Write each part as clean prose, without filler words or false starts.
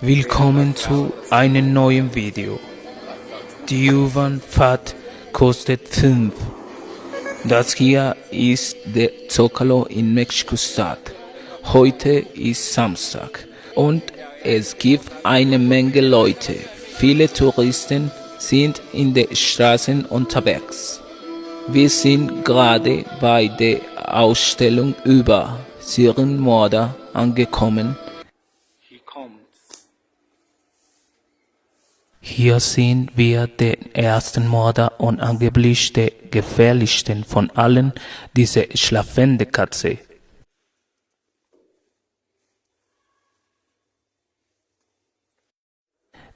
Willkommen zu einem neuen Video. Die U-Bahn-Fahrt kostet 5. Das hier ist der Zócalo in Mexiko-Stadt. Heute ist Samstag und es gibt eine Menge Leute. Viele Touristen sind in den Straßen unterwegs. Wir sind gerade bei der Ausstellung über Serienmörder angekommen. Hier sehen wir den ersten Mörder und angeblich den gefährlichsten von allen, diese schlafende Katze.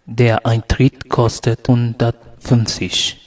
Der Eintritt kostet 150.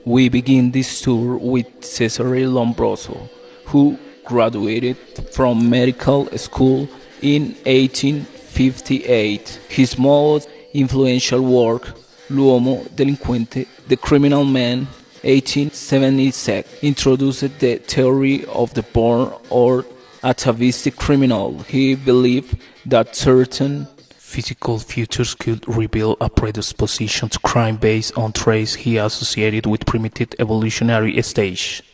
We begin this tour with Cesare Lombroso, who graduated from medical school in 1858. His most influential work, L'uomo delinquente, The Criminal Man, 1876, introduced the theory of the born or atavistic criminal. He believed that certain physical features could reveal a predisposition to crime based on traits he associated with primitive evolutionary stage.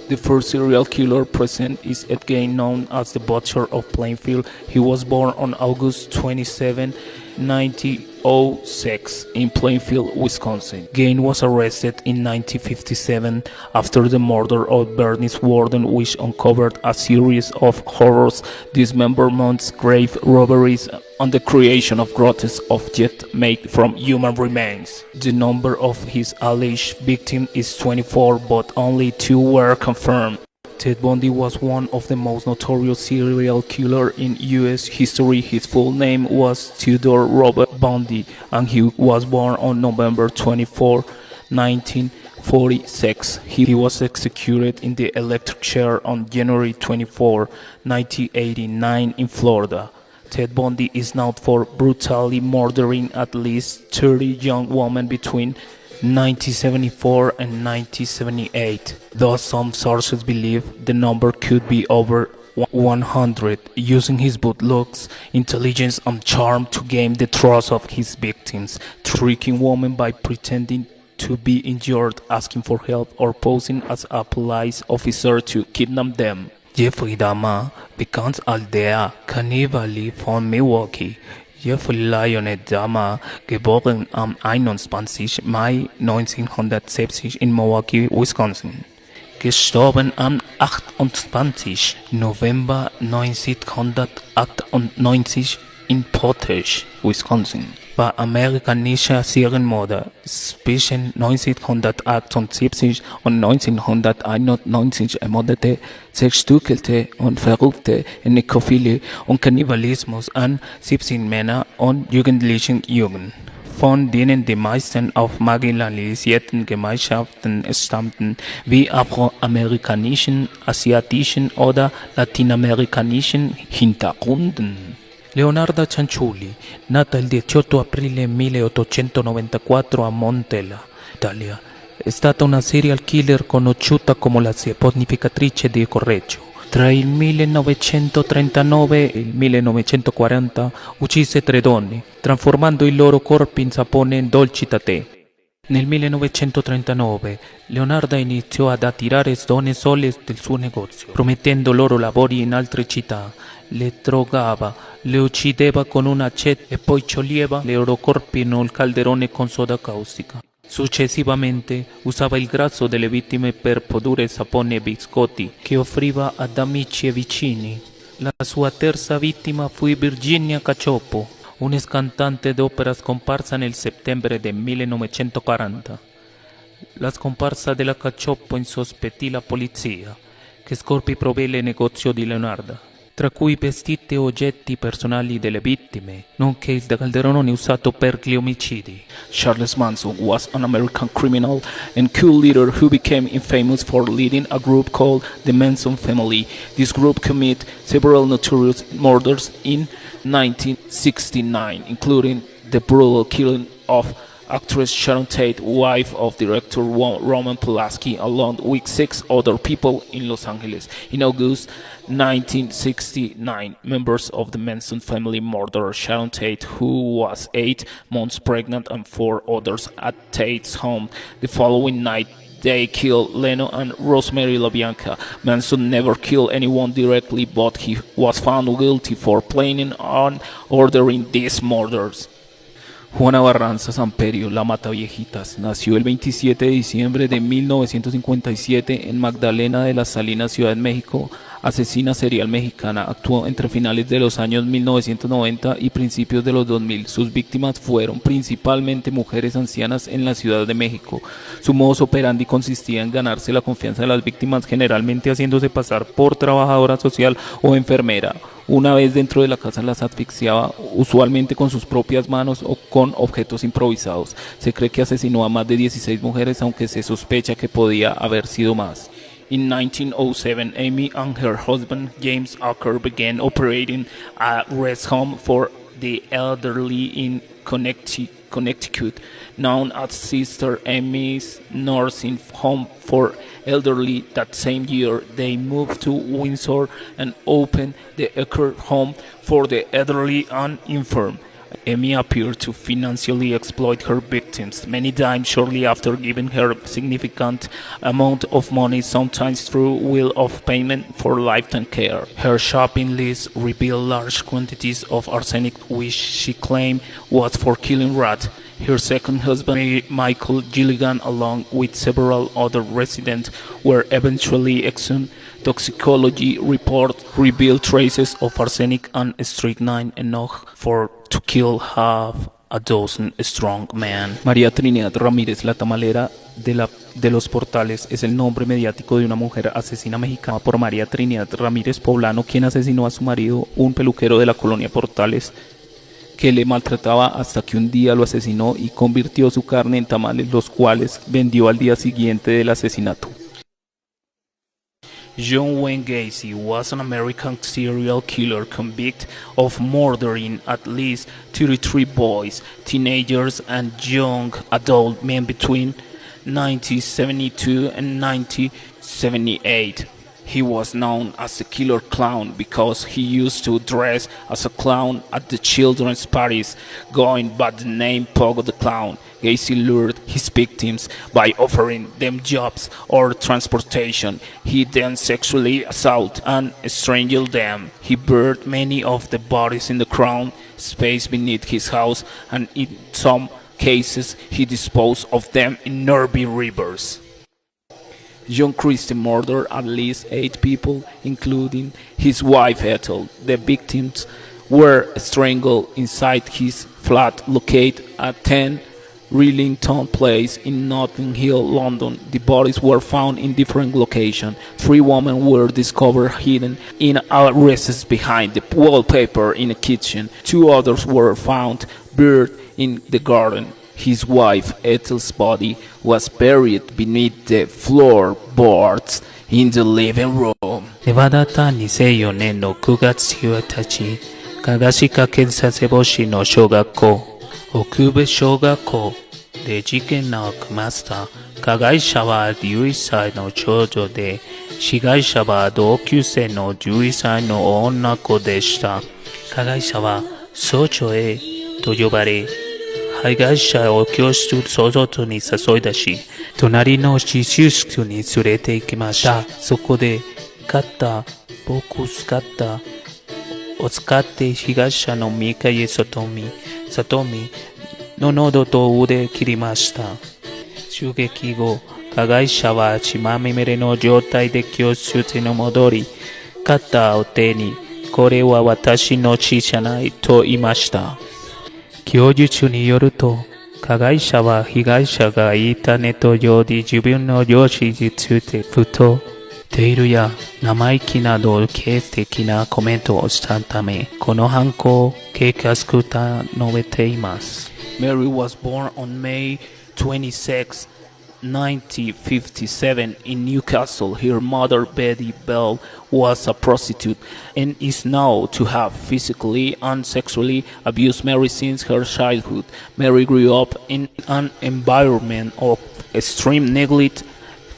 The first serial killer present is again known as the Butcher of Plainfield. He was born on August 27, 1906 in Plainfield, Wisconsin. Gain was arrested in 1957 after the murder of Bernice Warden, which uncovered a series of horrors, dismemberments, grave robberies, and the creation of grotesque objects made from human remains. The number of his alleged victims is 24, but only 2 were confirmed. Ted Bundy was one of the most notorious serial killers in U.S. history. His full name was Theodore Robert Bundy, and he was born on November 24, 1946. He was executed in the electric chair on January 24, 1989 in Florida. Ted Bundy is known for brutally murdering at least 30 young women between 1974 and 1978, though some sources believe the number could be over 100, using his good looks, intelligence, and charm to gain the trust of his victims, tricking women by pretending to be injured, asking for help, or posing as a police officer to kidnap them. Jeffrey Dahmer becomes Aldea Cannibali von Milwaukee. Jeffrey Lionel Dahmer, geboren am 21. Mai 1970 in Milwaukee, Wisconsin. Gestorben am 28. November 1998 in Portage, Wisconsin. War amerikanischer Serienmörder. Zwischen 1978 und 1991 ermordete, zerstückelte und verrückte Nekrophilie und Kannibalismus an 17 Männer und jugendlichen Jungen, von denen die meisten aus marginalisierten Gemeinschaften stammten, wie afroamerikanischen, asiatischen oder lateinamerikanischen Hintergründen. Leonardo Cianciulli, nata il 18 aprile 1894 a Montella, Italia, è stata una serial killer conosciuta come la saponificatrice di Correggio. Tra il 1939 e il 1940 uccise 3 donne, trasformando i loro corpi in sapone e dolci da tè. Nel 1939 Leonardo iniziò ad attirare donne sole del suo negozio, promettendo loro lavori in altre città. Le drogava, le uccideva con un aceto e poi scioglieva i loro corpi in un calderone con soda caustica. Successivamente usava il grasso delle vittime per produrre sapone e biscotti che offriva ad amici e vicini. La sua terza vittima fu Virginia Cacioppo, una cantante d'opera scomparsa nel settembre del 1940. La scomparsa della Cacioppo insospettì la polizia, che scoprì il negozio di Leonardo, tra cui vestiti e oggetti personali delle vittime, nonché il calderone usato per gli omicidi. Charles Manson was an American criminal and cult leader who became infamous for leading a group called the Manson Family. This group committed several notorious murders in 1969, including the brutal killing of actress Sharon Tate, wife of director Roman Polanski, along with 6 other people in Los Angeles. In August 1969, members of the Manson family murdered Sharon Tate, who was 8 months pregnant, and 4 others at Tate's home. The following night, they killed Leno and Rosemary LaBianca. Manson never killed anyone directly, but he was found guilty for planning and ordering these murders. Juana Barranza Samperio, la Mataviejitas, nació el 27 de diciembre de 1957 en Magdalena de las Salinas, Ciudad de México. Asesina serial mexicana, actuó entre finales de los años 1990 y principios de los 2000. Sus víctimas fueron principalmente mujeres ancianas en la Ciudad de México. Su modus operandi consistía en ganarse la confianza de las víctimas, generalmente haciéndose pasar por trabajadora social o enfermera. Una vez dentro de la casa las asfixiaba, usualmente con sus propias manos o con objetos improvisados. Se cree que asesinó a más de 16 mujeres, aunque se sospecha que podía haber sido más. In 1907, Amy and her husband James Acker began operating a rest home for the elderly in Connecticut, known as Sister Amy's Nursing Home for Elderly. That same year, they moved to Windsor and opened the Acker Home for the Elderly and Infirm. Amy appeared to financially exploit her victims, many times shortly after giving her significant amount of money, sometimes through will of payment for lifetime care. Her shopping list revealed large quantities of arsenic, which she claimed was for killing rats. Her second husband, Michael Gilligan, along with several other residents, were eventually exhumed. Toxicology reports revealed traces of arsenic and strychnine, enough to kill half a dozen strong men. María Trinidad Ramírez, la tamalera de los Portales, es el nombre mediático de una mujer asesina mexicana por María Trinidad Ramírez Poblano, quien asesinó a su marido, un peluquero de la colonia Portales, que le maltrataba hasta que un día lo asesinó y convirtió su carne en tamales, los cuales vendió al día siguiente del asesinato. John Wayne Gacy was an American serial killer convicted of murdering at least 33 boys, teenagers, and young adult men between 1972 and 1978. He was known as the Killer Clown because he used to dress as a clown at the children's parties, going by the name Pogo the Clown. Gacy lured his victims by offering them jobs or transportation. He then sexually assaulted and strangled them. He buried many of the bodies in the crawl space beneath his house, and in some cases he disposed of them in nearby rivers. John Christie murdered at least 8 people, including his wife Ethel. The victims were strangled inside his flat located at 10 Rillington Place in Notting Hill, London. The bodies were found in different locations. 3 women were discovered hidden in a recess behind the wallpaper in a kitchen. 2 others were found buried in the garden. His wife Ethel's body was buried beneath the floorboards in the living room. Nevada Niseo no 9月1日、加賀市か検察母子の小学校、奥部小学校で事件が起きました。加害者は11歳の長女で、被害者は同級生の11歳の女の子でした。加害者は総長へと呼ばれ、被害者を教室外に誘い出し、隣の自習室に連れて行きました。そこで、ボックスカッターを使って被害者の三上里美の喉と腕切りました。襲撃後、加害者は血まみれの状態で教室に戻り、カッターを手に、これは私の血じゃないと言いました。供述によると、加害者は被害者がインターネット上で自分の容姿についてふと、テールや生意気など軽的なコメントをしたため、この犯行を計画した述べています。Mary was born on May 26, 1957 in Newcastle. Her mother, Betty Bell, was a prostitute and is known to have physically and sexually abused Mary since her childhood. Mary grew up in an environment of extreme neglect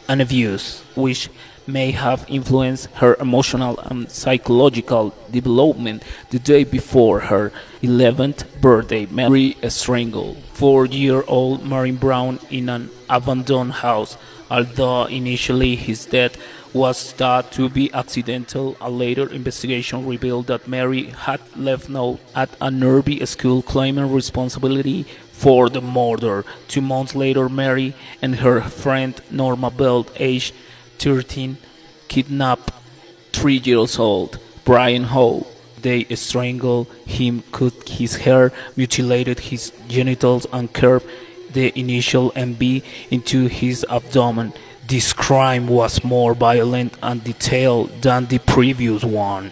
and abuse, which may have influenced her emotional and psychological development. The day before her 11th birthday, Mary strangled 4-year-old Martin Brown in an abandoned house. Although initially his death was thought to be accidental, a later investigation revealed that Mary had left note at a nearby school claiming responsibility for the murder. 2 months later, Mary and her friend Norma Bell, aged 13, kidnapped 3 years old Brian Howe. They strangled him, cut his hair, mutilated his genitals, and carved the initial MB into his abdomen. This crime was more violent and detailed than the previous one.